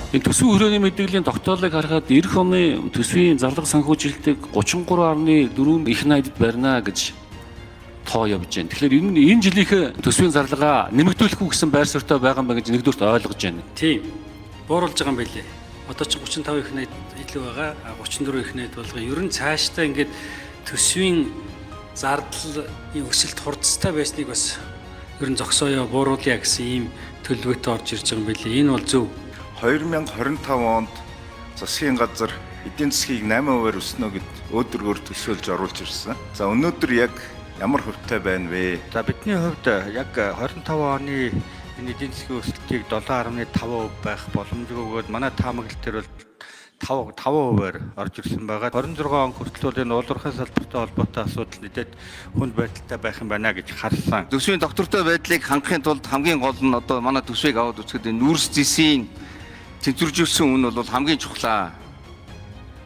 Энэ төсвийн хүрээний мэдээллийн тогтоолыг харахад эх оны төсвийн зарлага санхүүжилтийг 33.4 их найдад барина гэж тоо явж байна. Тэгэхээр энэ жилийнх төсвийн зарлагаа нэмэгдүүлэх үү гэсэн байр суурьтай байгаа юм байна гэж нэгдүгürt ойлгож байна. Тийм. Бууруулж байгаа юм байлээ. Одоо ч 35 их найд илүү байгаа. 34 их найд болгоо. Ер нь цаашдаа ингээд төсвийн зардлын өсөлт хурцтай байсныг бас ер нь зогсоёо бууруулъя гэсэн ийм төлөвлөгөөтэй орж ирж байгаа юм байлээ. Энэ бол зөв. 2025 онд засгийн газар эдийн засгийг 8%-аар өснө гэд өөдрөгөр төсөөлж оруулж ирсэн. За өнөөдөр яг ямар хөвтэй байна вэ? За бидний хувьд яг 25 оны энэ эдийн засгийн өсөлтийг 7.5% байх боломжгүй бөгөөд манай таамаглал дээр бол 5%-аар орж ирсэн байгаа. 26 он хүртэл бол энэ уулуурхай салбартай холбоотой асуудал нэдэд хүнд байдалтай байх юм байна гэж харсан. Төсвийн доктортой байдлыг хангахын тулд хамгийн гол нь одоо манай төсвийг аваад үзэхэд энэ нүүрс зэсийн тэнцвэржүүлсэн үн бол хамгийн чухлаа.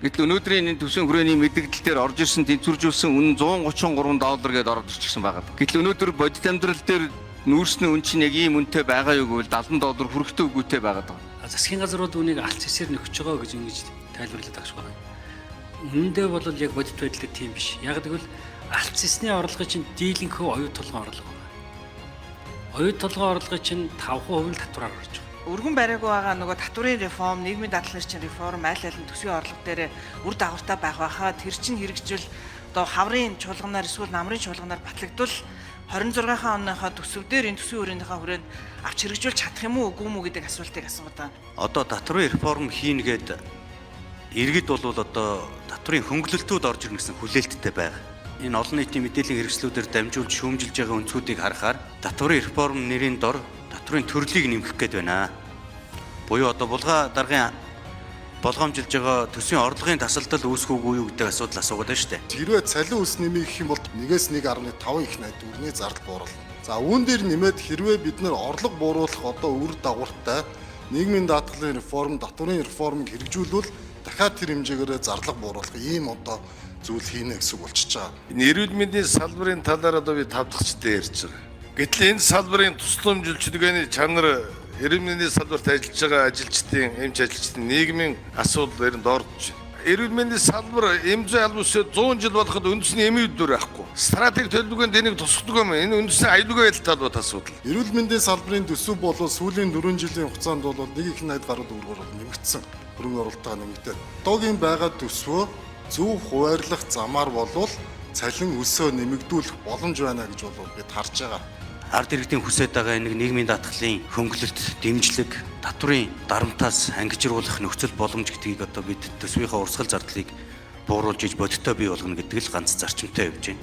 Гэтэл өнөөдрийн энэ төсвийн хүрээний мэдээлэл дээр орж ирсэн тэнцвэржүүлсэн үн $133 гээд орж ирчихсэн байгаа. Гэтэл өнөөдөр бодит амьдрал дээр нүүрсний үн чинь яг ийм үнэтэй байгаа юу гэвэл $70 хүрэхтэй үгүйтэй байгаа. Засгийн газрууд үнийг алт цэсээр нөхөж байгаа гэж ингэж тайлбарлаад байгаа шүү. Үнэндээ бол яг бодит байдал тийм биш. Яг тэгвэл алт цэсний орлого чинь дийлэнхөө оюут толгойн орлого байна. Оюут толгойн орлого чинь 5% нь татвараар орж байгаа. Өргөн бариагүй байгаа нөгөө татварын реформ, нийгмийн дадлага эрчим реформ аль аль нь төсвийн орлого дээр үр дагавартай байх байхаа тэр чинь хэрэгжил одоо хаврын чуулганаар эсвэл намрын чуулганаар батлагдвал 26-аа оныхоо төсөв дээр энэ төсвийн өрөөнийхөө хүрээнд авч хэрэгжүүлж чадах юм уу үгүй мүү гэдэг асуултыг асууад байна. Одоо татварын реформ хийнэ гээд иргэд бол одоо татварын хөнгөлөлтүүд орж ирнэ гэсэн хүлээлттэй байгаа. Энэ олон нийтийн мэдээллийн хэрэгслүүдээр дамжуулж шүүмжилж байгаа өнцгүүдийг харахаар татварын реформ нэрийн дор татварын төрлийг нэмэх гээд байна. Буюу одоо булгаа даргын болгоомжилж байгаа төсвийн орлогын тасалдал үүсэх үгүй юу гэдэг асуудал асуугаад байна шүү дээ. Хэрвээ цалин үс нэмэх гэх юм бол 1-1.5 их найд өрний зардал бууруулна. За үүн дээр нэмээд хэрвээ бид нэр орлого бууруулах одоо үр дагавартай нийгмийн даатгалын реформ, татварын реформыг хэрэгжүүлвэл дахиад тэр хэмжээгээр зарлага бууруулах ийм одоо зүйл хийнэ гэсэн үг болчихж байгаа. Энэ эрүүл мэндийн салбарын талаар одоо би 5 дахь чиглэлээр ярьж байгаа. Гэтэл энэ салбарын тусламжлалчдын чанар эрүүл мэндийн салбарт ажиллаж байгаа ажилчдын, эмч ажилчдын нийгмийн асуудал ер нь доордож байна. Эрүүл мэндийн салбар эмзэг албан ёсоор 100 жил болоход үндэсний эмийн хөдөлгөөр байхгүй. Стратеги төлөвлөгөөнд энийг тусгадаг юм. Энэ үндэсний аюулгүй байдалтай холбоотой асуудал. Эрүүл мэндийн салбарын төсөв бол сүүлийн 4 жилийн хугацаанд бол 1 их найд гаруй төгрөгөөр нэмэгдсэн. Хөрөнгө оруулалтаа нэмэгдээд. Одоогийн байгаа төсвөө зөв хуваарлах замаар болвол цалин өсөө нэмэгдүүлэх боломж байна гэж бол бид харж байгаа. Ард иргэдийн хүсэж байгаа энэ нийгмийн даатгалын хөнгөлөлт, дэмжлэг, татварын дарамтаас ангижруулах нөхцөл боломж гэдгийг одоо бид төсвийнхаа урсгал зардлыг бууруулж иж бодиттой бий болгоно гэдэг л ганц зарчимтай явж байна.